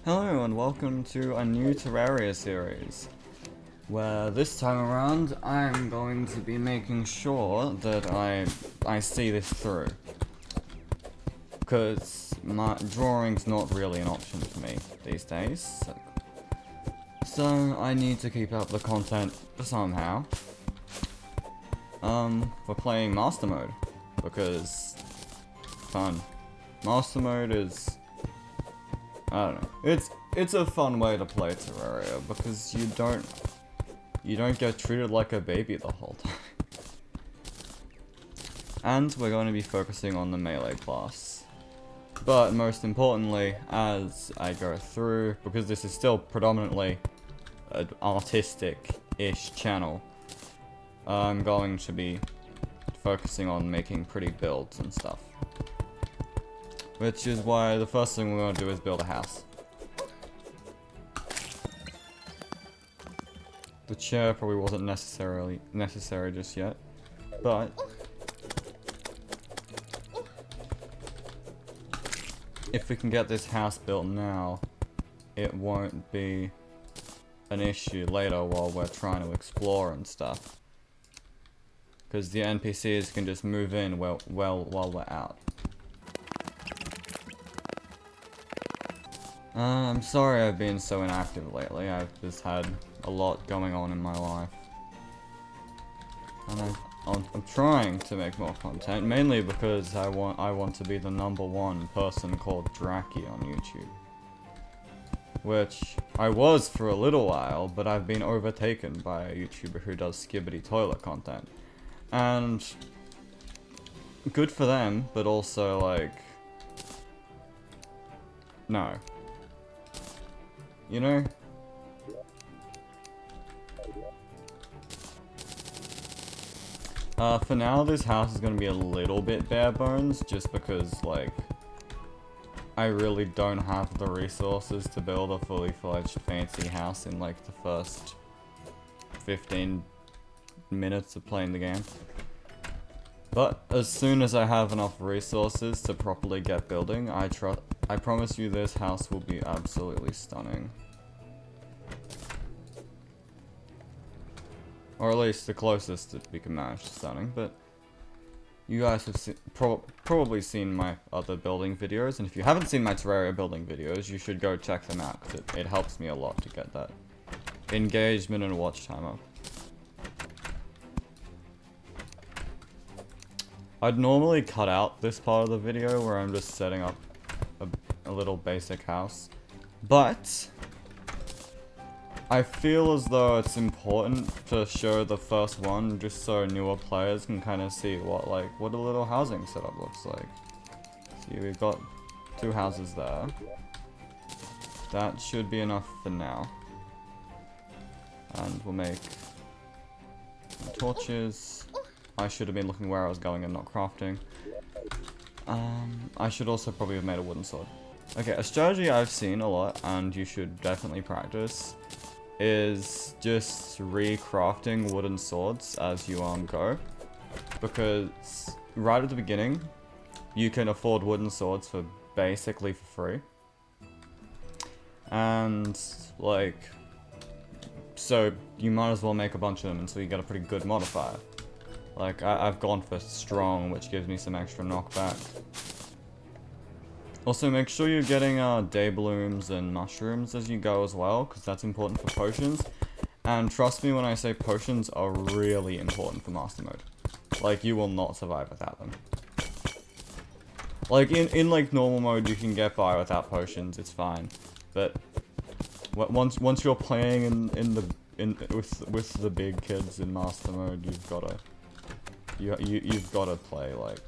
Hello and welcome to a new Terraria series, where this time around I'm going to be making sure that I see this through. Because my drawing's not really an option for me these days, so I need to keep up the content somehow. We're playing Master Mode, because fun. Master Mode is, I don't know, it's a fun way to play Terraria, because you don't get treated like a baby the whole time. And we're going to be focusing on the melee class. But most importantly, as I go through, because this is still predominantly an artistic-ish channel, I'm going to be focusing on making pretty builds and stuff. Which is why the first thing we're going to do is build a house. The chair probably wasn't necessary just yet, but if we can get this house built now, it won't be an issue later while we're trying to explore and stuff. Because the NPCs can just move in while we're out. I'm sorry I've been so inactive lately. I've just had a lot going on in my life. And I'm trying to make more content, mainly because I want to be the #1 person called Drackie on YouTube. Which I was for a little while, but I've been overtaken by a YouTuber who does skibbity toilet content. And good for them, but also like, no. You know? For now, this house is gonna be a little bit bare bones, just because, like, I really don't have the resources to build a fully fledged fancy house in, like, the first 15 minutes of playing the game. But as soon as I have enough resources to properly get building, I promise you this house will be absolutely stunning. Or at least the closest that we can manage to stunning, but you guys have probably seen my other building videos, and if you haven't seen my Terraria building videos, you should go check them out, because it helps me a lot to get that engagement and watch time up. I'd normally cut out this part of the video where I'm just setting up a little basic house, but I feel as though it's important to show the first one just so newer players can kind of see what a little housing setup looks like. See, we've got 2 houses there. That should be enough for now. And we'll make torches. I should have been looking where I was going and not crafting. I should also probably have made a wooden sword. Okay, a strategy I've seen a lot, and you should definitely practice, is just recrafting wooden swords as you go. Because right at the beginning, you can afford wooden swords for basically for free. And, like, so you might as well make a bunch of them until you get a pretty good modifier. Like, I've gone for strong, which gives me some extra knockback. Also, make sure you're getting day blooms and mushrooms as you go as well, because that's important for potions. And trust me when I say potions are really important for Master Mode. Like, you will not survive without them. Like, in like normal mode, you can get by without potions, it's fine. But once you're playing with the big kids in Master Mode, you've gotta play like.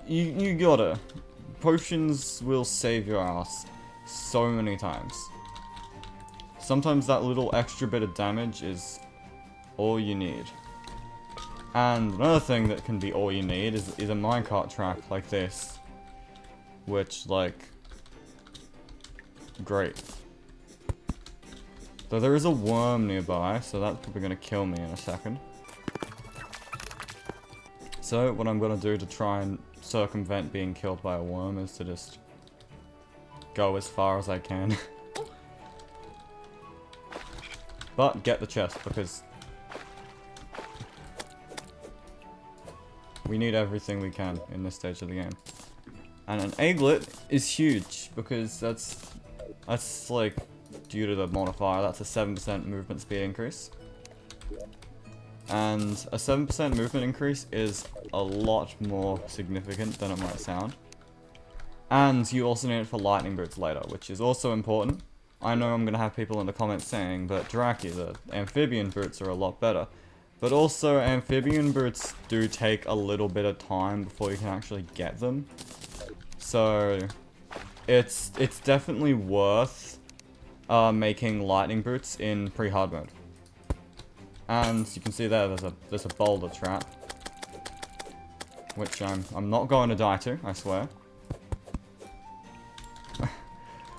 You gotta. Potions will save your ass so many times. Sometimes that little extra bit of damage is all you need. And another thing that can be all you need is a minecart track like this. Which, like, great. Though there is a worm nearby, so that's probably gonna kill me in a second. So what I'm gonna do to try and circumvent being killed by a worm is to just go as far as I can. But get the chest, because we need everything we can in this stage of the game. And an egglet is huge, because that's like, due to the modifier, that's a 7% movement speed increase. And a 7% movement increase is a lot more significant than it might sound. And you also need it for lightning boots later, which is also important. I know I'm gonna have people in the comments saying, but Drackie, the amphibian boots are a lot better. But also, amphibian boots do take a little bit of time before you can actually get them. So, it's definitely worth making lightning boots in pre-hard mode. And you can see there, there's a boulder trap, which I'm not going to die to, I swear.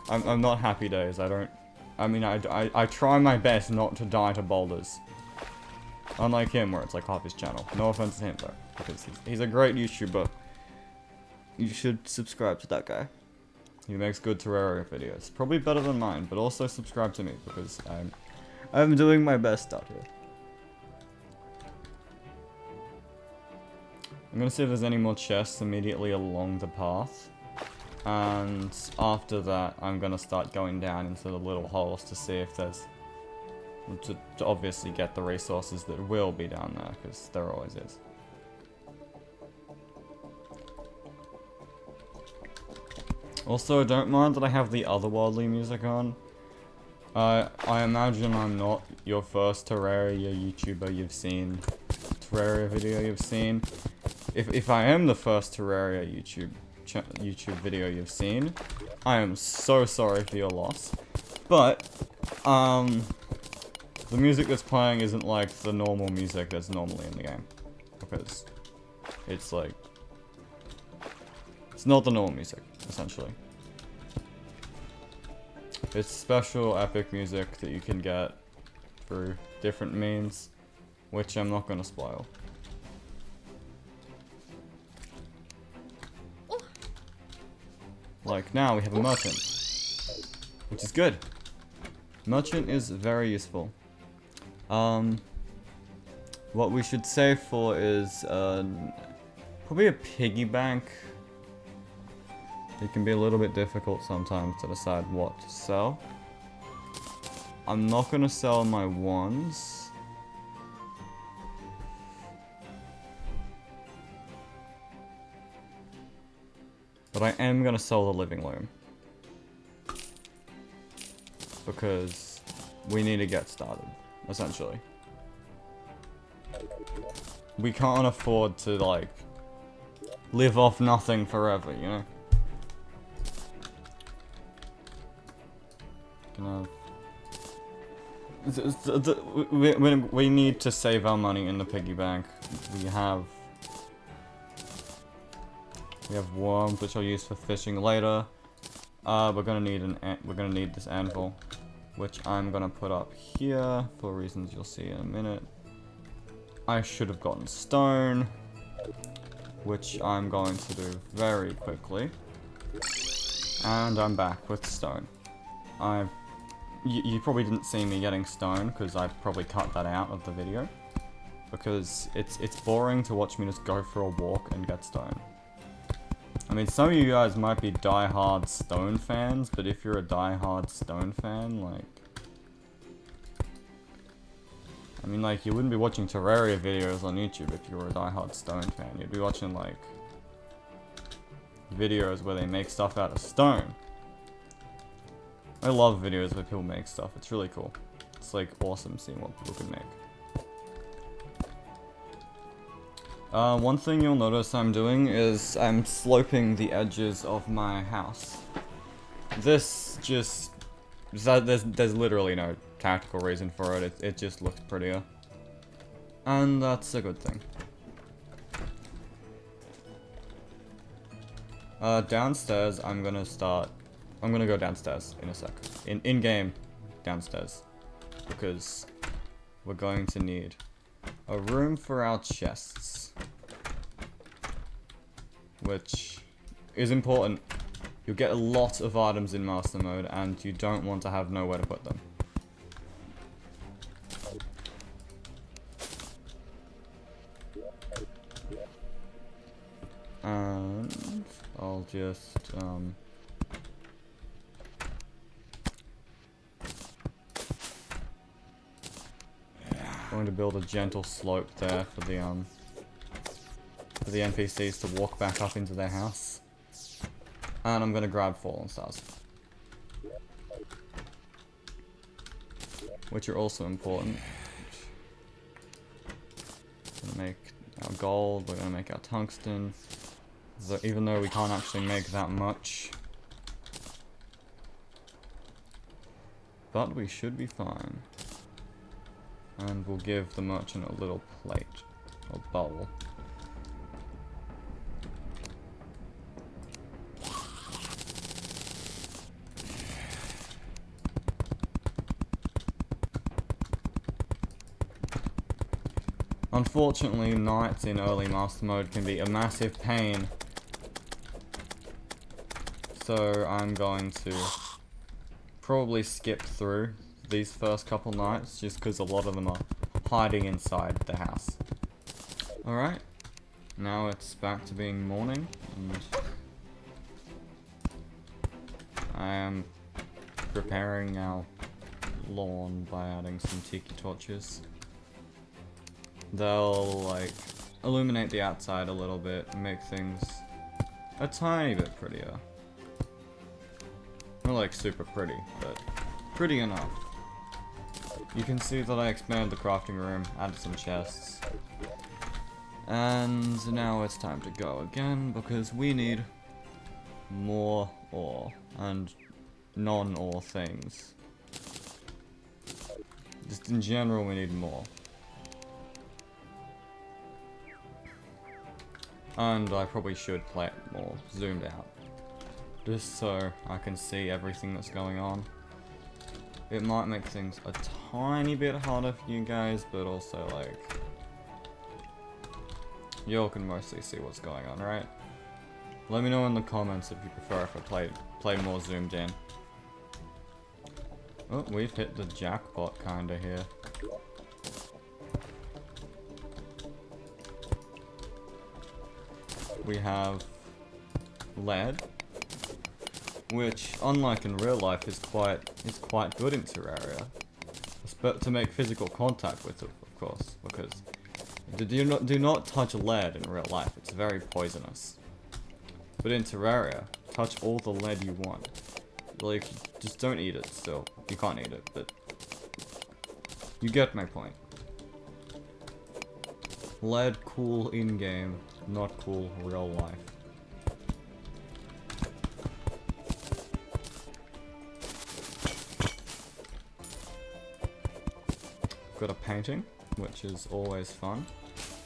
I'm not Happy Days. I try my best not to die to boulders. Unlike him, where it's like half his channel. No offense to him though, because he's a great YouTuber. You should subscribe to that guy. He makes good Terraria videos. Probably better than mine, but also subscribe to me, because I'm doing my best out here. I'm gonna see if there's any more chests immediately along the path. And after that, I'm gonna start going down into the little holes to see if there's... To obviously get the resources that will be down there, because there always is. Also, don't mind that I have the otherworldly music on. I imagine I'm not your first Terraria YouTuber you've seen. Terraria video you've seen. If I am the first Terraria YouTube video you've seen, I am so sorry for your loss. But, the music that's playing isn't like the normal music that's normally in the game. Because it's like... It's not the normal music, essentially. It's special epic music that you can get through different means, which I'm not gonna spoil. Like now we have a merchant, which is good. Merchant is very useful. What we should save for is probably a piggy bank. It can be a little bit difficult sometimes to decide what to sell. I'm not gonna sell my wands. But I am gonna sell the living loom. Because we need to get started, essentially. We can't afford to, like, live off nothing forever, you know? We need to save our money in the piggy bank. We have worms, which I'll use for fishing later. We're gonna need this anvil, which I'm gonna put up here for reasons you'll see in a minute. I should have gotten stone, which I'm going to do very quickly. And I'm back with stone. You probably didn't see me getting stone, because I probably cut that out of the video. Because it's boring to watch me just go for a walk and get stone. I mean, some of you guys might be die-hard stone fans, but if you're a die-hard stone fan, like... I mean, like, you wouldn't be watching Terraria videos on YouTube if you were a die-hard stone fan. You'd be watching, like, videos where they make stuff out of stone. I love videos where people make stuff. It's really cool. It's, like, awesome seeing what people can make. One thing you'll notice I'm doing is I'm sloping the edges of my house. This just... There's literally no tactical reason for it. It just looks prettier. And that's a good thing. Downstairs, I'm gonna go downstairs in a sec. In-game, downstairs. Because we're going to need a room for our chests. Which is important. You'll get a lot of items in master mode, and you don't want to have nowhere to put them. And I'll just going to build a gentle slope there for the NPCs to walk back up into their house. And I'm gonna grab fallen stars, which are also important. We're gonna make our gold, we're gonna make our tungsten. So even though we can't actually make that much, but we should be fine. And we'll give the merchant a little plate, or bowl. Unfortunately, nights in early master mode can be a massive pain. So I'm going to probably skip through these first couple nights, just because a lot of them are hiding inside the house. Alright, now it's back to being morning, and I am preparing our lawn by adding some tiki torches. They'll, like, illuminate the outside a little bit and make things a tiny bit prettier. Not like super pretty, but pretty enough. You can see that I expanded the crafting room, added some chests. And now it's time to go again, because we need more ore, and non-ore things. Just in general, we need more. And I probably should play it more zoomed out, just so I can see everything that's going on. It might make things a tiny bit harder for you guys, but also, like, y'all can mostly see what's going on, right? Let me know in the comments if you prefer if I play more zoomed in. Oh, we've hit the jackpot kinda here. We have lead, which, unlike in real life, is quite good in Terraria. But to make physical contact with it, of course, because do not touch lead in real life. It's very poisonous. But in Terraria, touch all the lead you want. Like, just don't eat it. Still, you can't eat it, but you get my point. Lead cool in game, not cool real life. Got a painting, which is always fun.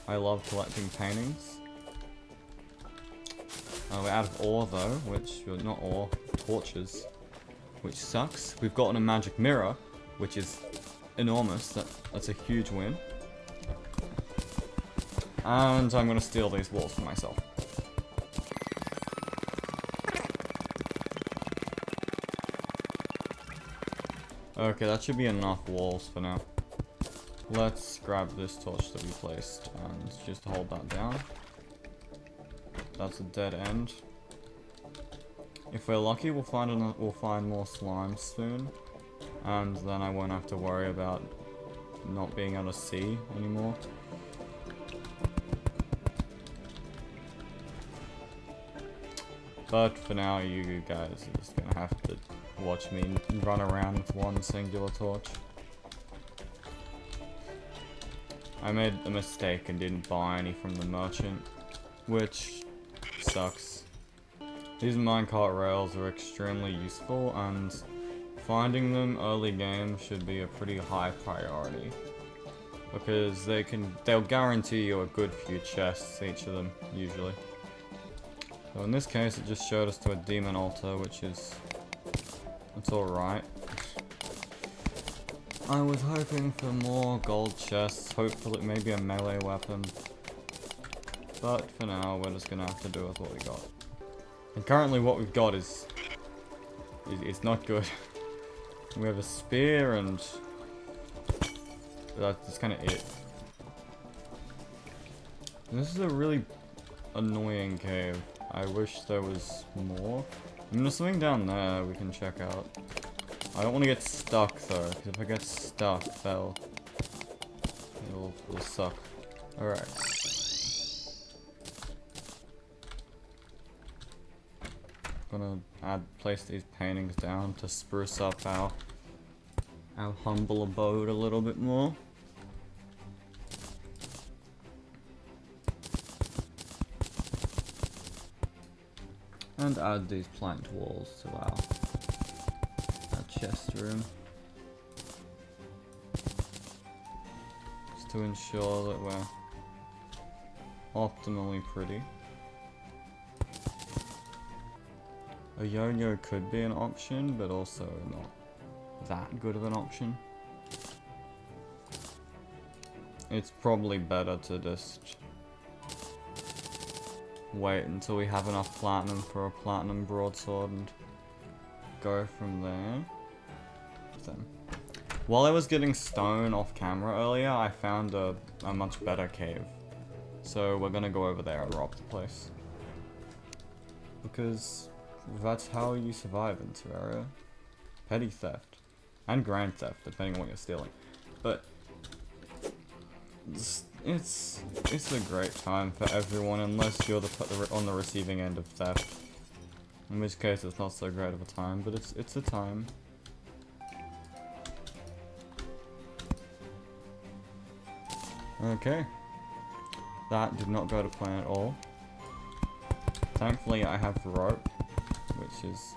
I love collecting paintings. We're out of ore though, which, not ore, torches, which sucks. We've gotten a magic mirror, which is enormous. That's a huge win. And I'm gonna steal these walls for myself. Okay, that should be enough walls for now. Let's grab this torch that we placed and just hold that down. That's a dead end. If we're lucky, we'll find more slime soon, and then I won't have to worry about not being able to see anymore. But for now, you guys are just gonna have to watch me run around with one singular torch. I made a mistake and didn't buy any from the merchant, which sucks. These minecart rails are extremely useful, and finding them early game should be a pretty high priority, because they'll guarantee you a good few chests, each of them, usually. So in this case, it just showed us to a demon altar, which is, it's alright. I was hoping for more gold chests, hopefully maybe a melee weapon. But for now, we're just gonna have to do with what we got. And currently what we've got is not good. We have a spear and that's kind of it. This is a really annoying cave. I wish there was more. I mean, there's something down there we can check out. I don't want to get stuck though, because if I get stuck, it'll suck. Alright. Gonna place these paintings down to spruce up our humble abode a little bit more. And add these planked walls to our chest room. Just to ensure that we're optimally pretty. A yo-yo could be an option, but also not that good of an option. It's probably better to just wait until we have enough platinum for a platinum broadsword and go from there. So, while I was getting stone off camera earlier, I found a much better cave. So we're gonna go over there and rob the place. Because that's how you survive in Terraria. Petty theft. And grand theft, depending on what you're stealing. But it's a great time for everyone, unless you're on the receiving end of theft. In which case it's not so great of a time, but it's a time. Okay. That did not go to plan at all. Thankfully I have rope, which is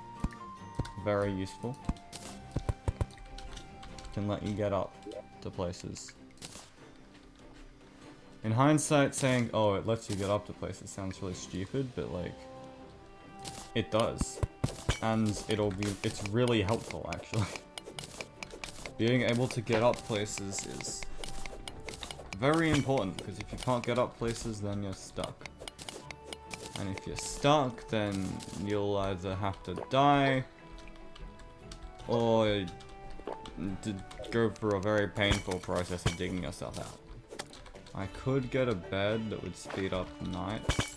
very useful. Can let you get up to places. In hindsight, saying, oh, it lets you get up to places sounds really stupid, but like, it does. And it's really helpful, actually. Being able to get up places is very important, because if you can't get up places, then you're stuck. And if you're stuck, then you'll either have to die, or go through a very painful process of digging yourself out. I could get a bed that would speed up nights,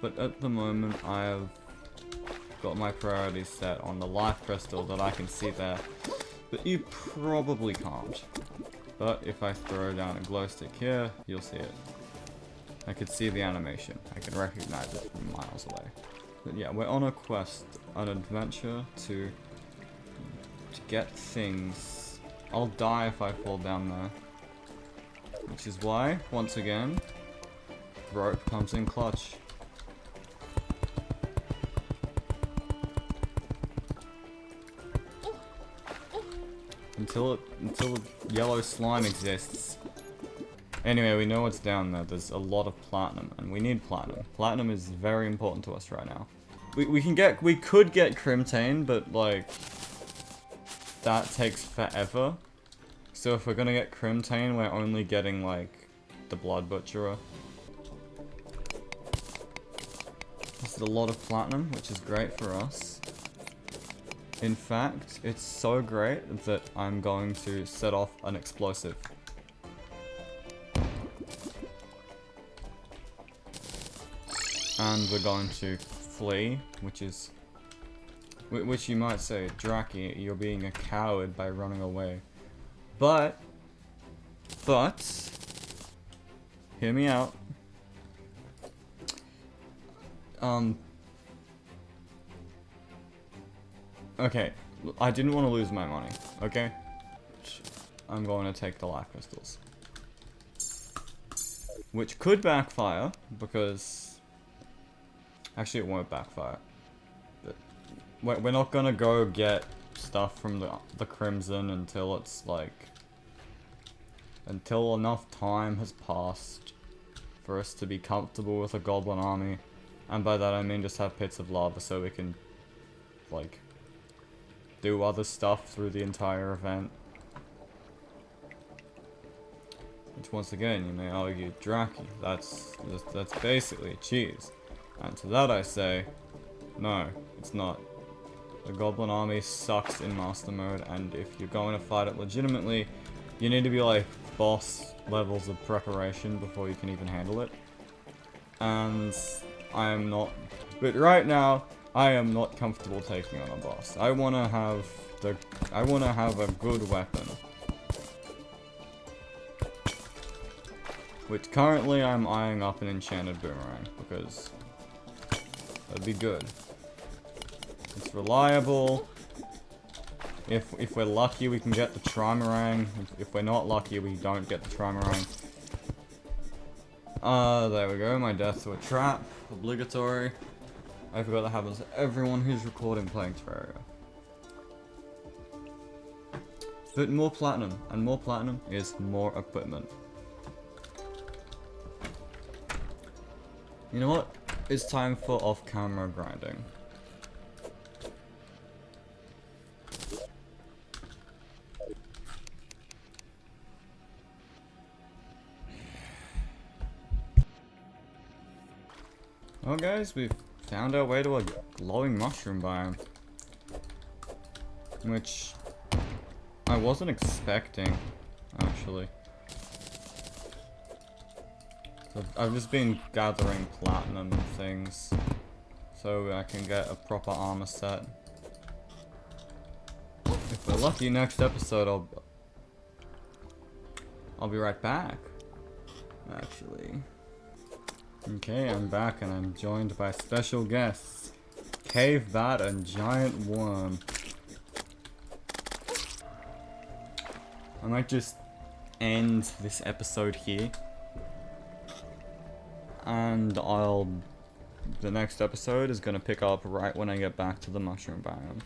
but at the moment I have got my priorities set on the life crystal that I can see there, but you probably can't. But if I throw down a glow stick here, you'll see it. I could see the animation. I can recognize it from miles away. But yeah, we're on a quest, an adventure to get things. I'll die if I fall down there. Which is why, once again, rope comes in clutch. Until the yellow slime exists. Anyway, we know what's down there. There's a lot of platinum, and we need platinum. Platinum is very important to us right now. We could get Crimtane, but like that takes forever. So if we're gonna get Crimtane, we're only getting like the Blood Butcherer. This is a lot of platinum, which is great for us. In fact, it's so great that I'm going to set off an explosive. And we're going to flee, which you might say, Drackie, you're being a coward by running away. But, hear me out. Okay, I didn't want to lose my money, okay? I'm going to take the life crystals. Which could backfire, because... Actually, it won't backfire. But we're not gonna go get stuff from the Crimson until it's like... Until enough time has passed for us to be comfortable with a goblin army. And by that I mean just have pits of lava so we can, like, do other stuff through the entire event. Which once again, you may argue, Drackie, that's basically cheese. And to that I say, No, it's not. The Goblin Army sucks in Master Mode, and if you're going to fight it legitimately, you need to be like boss levels of preparation before you can even handle it. And I am not, but right now, I am not comfortable taking on a boss. I wanna have a good weapon. Which currently I'm eyeing up an enchanted boomerang, because that'd be good. It's reliable. If we're lucky, we can get the Trimarang. If we're not lucky, we don't get the Trimarang. There we go, my death to a trap. Obligatory. I forgot that happens to everyone who's recording playing Terraria. But more platinum, and more platinum is more equipment. You know what? It's time for off-camera grinding. Well guys, we've found our way to a glowing mushroom biome. Which I wasn't expecting, actually. I've just been gathering platinum and things so I can get a proper armor set. If we're lucky, next episode I'll be right back, actually. Okay, I'm back and I'm joined by special guests, Cave Bat and Giant Worm. I might just end this episode here. And the next episode is gonna pick up right when I get back to the mushroom biome.